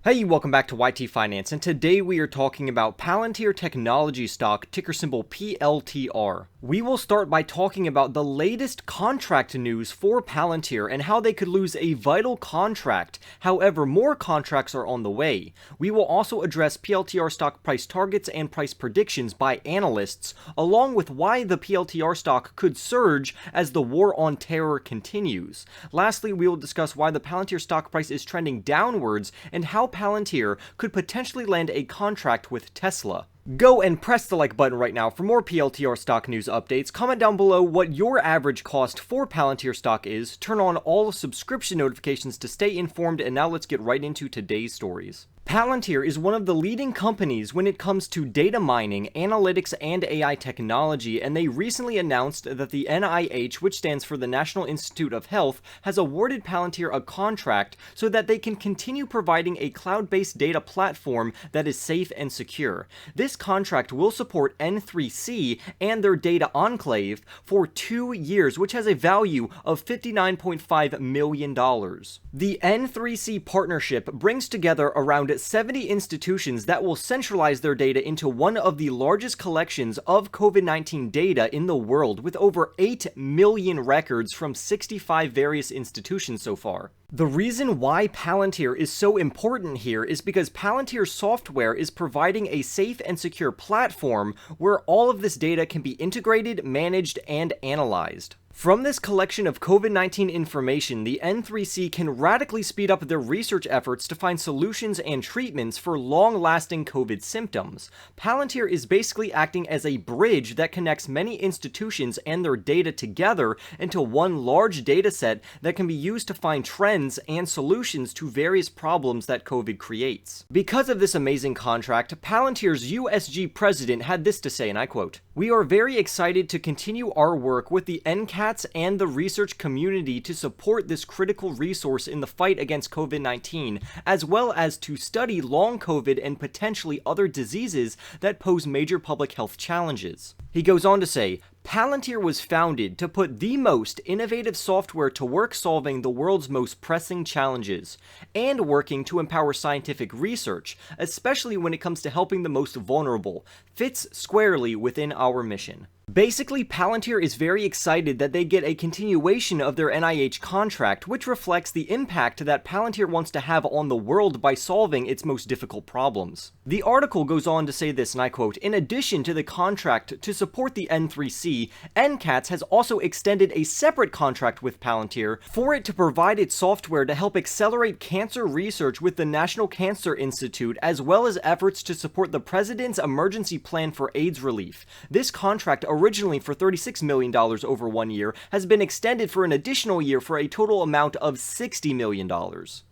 Hey, welcome back to YT Finance, and today we are talking about Palantir Technologies stock, ticker symbol PLTR. We will start by talking about the latest contract news for Palantir and how they could lose a vital contract. However, more contracts are on the way. We will also address PLTR stock price targets and price predictions by analysts, along with why the PLTR stock could surge as the war on terror continues. Lastly, we will discuss why the Palantir stock price is trending downwards and how Palantir could potentially land a contract with Tesla. Go and press the like button right now for more PLTR stock news updates. Comment down below what your average cost for Palantir stock is. Turn on all subscription notifications to stay informed, and now let's get right into today's stories. Palantir is one of the leading companies when it comes to data mining, analytics, and AI technology, and they recently announced that the NIH, which stands for the National Institute of Health, has awarded Palantir a contract so that they can continue providing a cloud-based data platform that is safe and secure. This contract will support N3C and their data enclave for 2 years, which has a value of $59.5 million. The N3C partnership brings together around 70 institutions that will centralize their data into one of the largest collections of COVID-19 data in the world, with over 8 million records from 65 various institutions so far. The reason why Palantir is so important here is because Palantir software is providing a safe and secure platform where all of this data can be integrated, managed, and analyzed. From this collection of COVID-19 information, the N3C can radically speed up their research efforts to find solutions and treatments for long-lasting COVID symptoms. Palantir is basically acting as a bridge that connects many institutions and their data together into one large dataset that can be used to find trends and solutions to various problems that COVID creates. Because of this amazing contract, Palantir's USG president had this to say, and I quote, "We are very excited to continue our work with the NCATs and the research community to support this critical resource in the fight against COVID-19, as well as to study long COVID and potentially other diseases that pose major public health challenges." He goes on to say, "Palantir was founded to put the most innovative software to work solving the world's most pressing challenges, and working to empower scientific research, especially when it comes to helping the most vulnerable, fits squarely within our mission." Basically, Palantir is very excited that they get a continuation of their NIH contract, which reflects the impact that Palantir wants to have on the world by solving its most difficult problems. The article goes on to say this, and I quote, "In addition to the contract to support the N3C, NCATS has also extended a separate contract with Palantir for it to provide its software to help accelerate cancer research with the National Cancer Institute, as well as efforts to support the President's Emergency Plan for AIDS Relief. This contract, originally for $36 million over 1 year, has been extended for an additional year for a total amount of $60 million.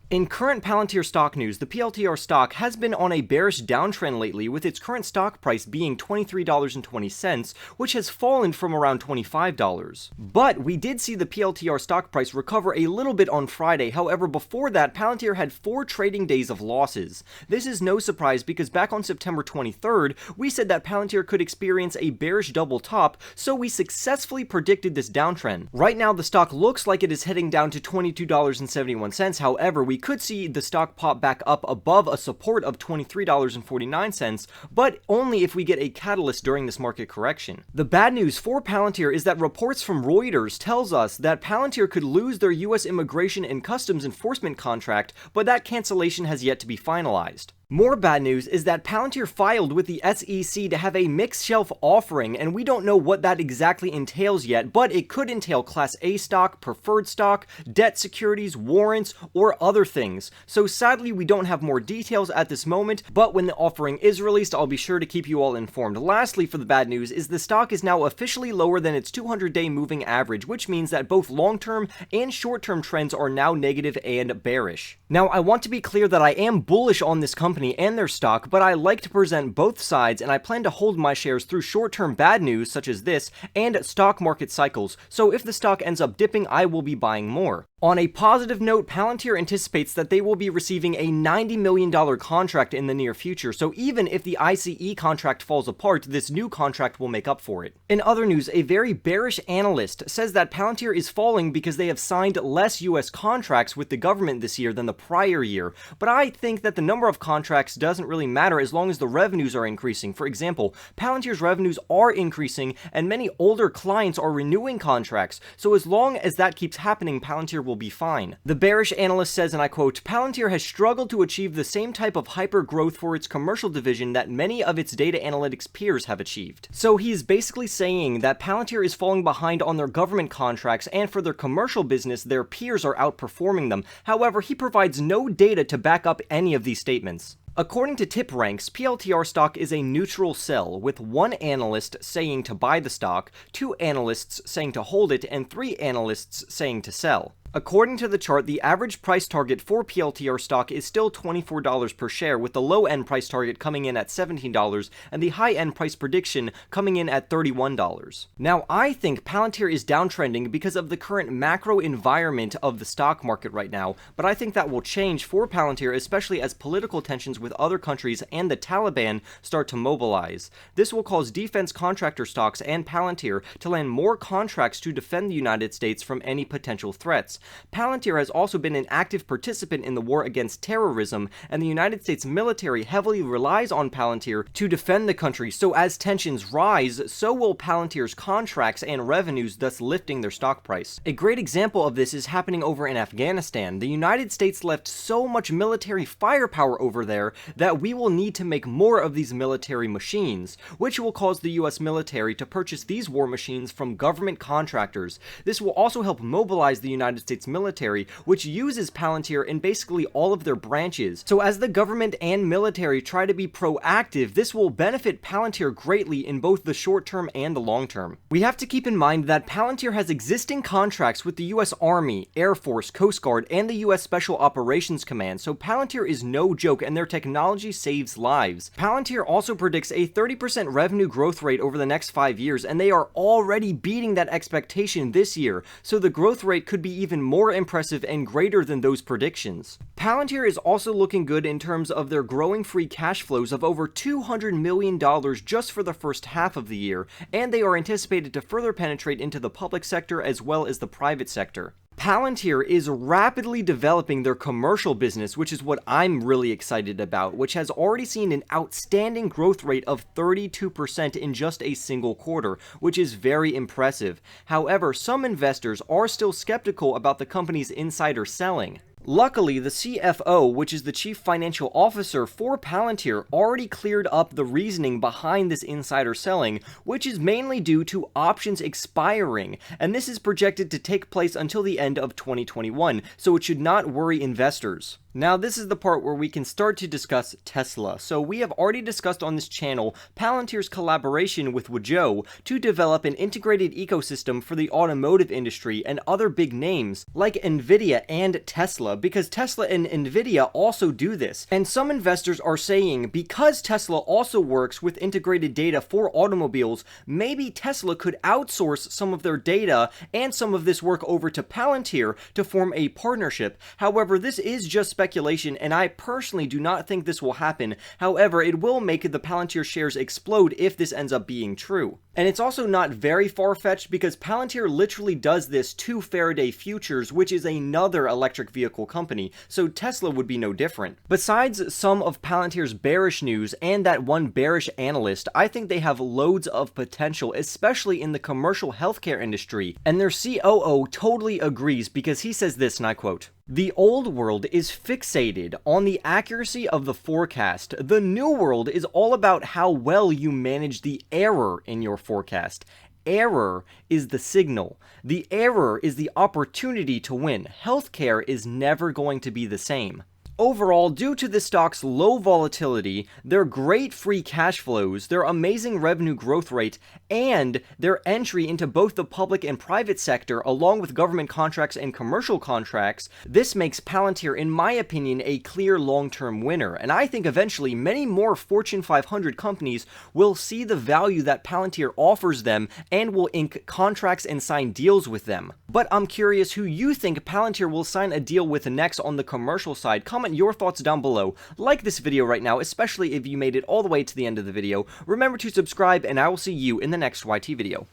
In current Palantir stock news, the PLTR stock has been on a bearish downtrend lately, with its current stock price being $23.20, which has fallen from around $25. But we did see the PLTR stock price recover a little bit on Friday. However, before that, Palantir had 4 trading days of losses. This is no surprise because back on September 23rd, we said that Palantir could experience a bearish double top, so we successfully predicted this downtrend. Right now, the stock looks like it is heading down to $22.71. However, we could see the stock pop back up above a support of $23.49, but only if we get a catalyst during this market correction. The bad news for Palantir is that reports from Reuters tells us that Palantir could lose their US Immigration and Customs Enforcement contract, but that cancellation has yet to be finalized. More bad news is that Palantir filed with the SEC to have a mixed shelf offering, and we don't know what that exactly entails yet, but it could entail Class A stock, preferred stock, debt securities, warrants, or other things. So sadly, we don't have more details at this moment, but when the offering is released, I'll be sure to keep you all informed. Lastly, for the bad news, is the stock is now officially lower than its 200-day moving average, which means that both long-term and short-term trends are now negative and bearish. Now, I want to be clear that I am bullish on this company and their stock, but I like to present both sides, and I plan to hold my shares through short-term bad news such as this and stock market cycles, so if the stock ends up dipping, I will be buying more. On a positive note, Palantir anticipates that they will be receiving a $90 million contract in the near future, so even if the ICE contract falls apart, this new contract will make up for it. In other news, a very bearish analyst says that Palantir is falling because they have signed less US contracts with the government this year than the prior year, but I think that the number of contracts doesn't really matter as long as the revenues are increasing. For example, Palantir's revenues are increasing, and many older clients are renewing contracts, so as long as that keeps happening, Palantir will be fine. The bearish analyst says, and I quote, "Palantir has struggled to achieve the same type of hyper growth for its commercial division that many of its data analytics peers have achieved." So he is basically saying that Palantir is falling behind on their government contracts, and for their commercial business, their peers are outperforming them. However, he provides no data to back up any of these statements. According to TipRanks, PLTR stock is a neutral sell, with one analyst saying to buy the stock, two analysts saying to hold it, and three analysts saying to sell. According to the chart, the average price target for PLTR stock is still $24 per share, with the low-end price target coming in at $17 and the high-end price prediction coming in at $31. Now, I think Palantir is downtrending because of the current macro environment of the stock market right now, but I think that will change for Palantir, especially as political tensions with other countries and the Taliban start to mobilize. This will cause defense contractor stocks and Palantir to land more contracts to defend the United States from any potential threats. Palantir has also been an active participant in the war against terrorism, and the United States military heavily relies on Palantir to defend the country, so as tensions rise, so will Palantir's contracts and revenues, thus lifting their stock price. A great example of this is happening over in Afghanistan. The United States left so much military firepower over there that we will need to make more of these military machines, which will cause the US military to purchase these war machines from government contractors. This will also help mobilize the United States military, which uses Palantir in basically all of their branches. So as the government and military try to be proactive, this will benefit Palantir greatly in both the short term and the long term. We have to keep in mind that Palantir has existing contracts with the US Army, Air Force, Coast Guard, and the US Special Operations Command, so Palantir is no joke and their technology saves lives. Palantir also predicts a 30% revenue growth rate over the next 5 years, and they are already beating that expectation this year, so the growth rate could be even more impressive and greater than those predictions. Palantir is also looking good in terms of their growing free cash flows of over $200 million just for the first half of the year, and they are anticipated to further penetrate into the public sector as well as the private sector. Palantir is rapidly developing their commercial business, which is what I'm really excited about, which has already seen an outstanding growth rate of 32% in just a single quarter, which is very impressive. However, some investors are still skeptical about the company's insider selling. Luckily, the CFO, which is the Chief Financial Officer for Palantir, already cleared up the reasoning behind this insider selling, which is mainly due to options expiring, and this is projected to take place until the end of 2021, so it should not worry investors. Now, this is the part where we can start to discuss Tesla. So we have already discussed on this channel Palantir's collaboration with Wuzhou to develop an integrated ecosystem for the automotive industry and other big names like Nvidia and Tesla, because Tesla and Nvidia also do this. And some investors are saying because Tesla also works with integrated data for automobiles, maybe Tesla could outsource some of their data and some of this work over to Palantir to form a partnership. However, this is just speculation, and I personally do not think this will happen. However, it will make the Palantir shares explode if this ends up being true. And it's also not very far-fetched because Palantir literally does this to Faraday Futures, which is another electric vehicle company, so Tesla would be no different. Besides some of Palantir's bearish news and that one bearish analyst, I think they have loads of potential, especially in the commercial healthcare industry, and their COO totally agrees because he says this, and I quote, "The old world is fixated on the accuracy of the forecast. The new world is all about how well you manage the error in your forecast. Error is the signal. The error is the opportunity to win. Healthcare is never going to be the same." Overall, due to this stock's low volatility, their great free cash flows, their amazing revenue growth rate, and their entry into both the public and private sector, along with government contracts and commercial contracts, this makes Palantir, in my opinion, a clear long-term winner. And I think eventually many more Fortune 500 companies will see the value that Palantir offers them and will ink contracts and sign deals with them. But I'm curious who you think Palantir will sign a deal with next on the commercial side. Comment your thoughts down below. Like this video right now, especially if you made it all the way to the end of the video. Remember to subscribe, and I will see you in the next YT video.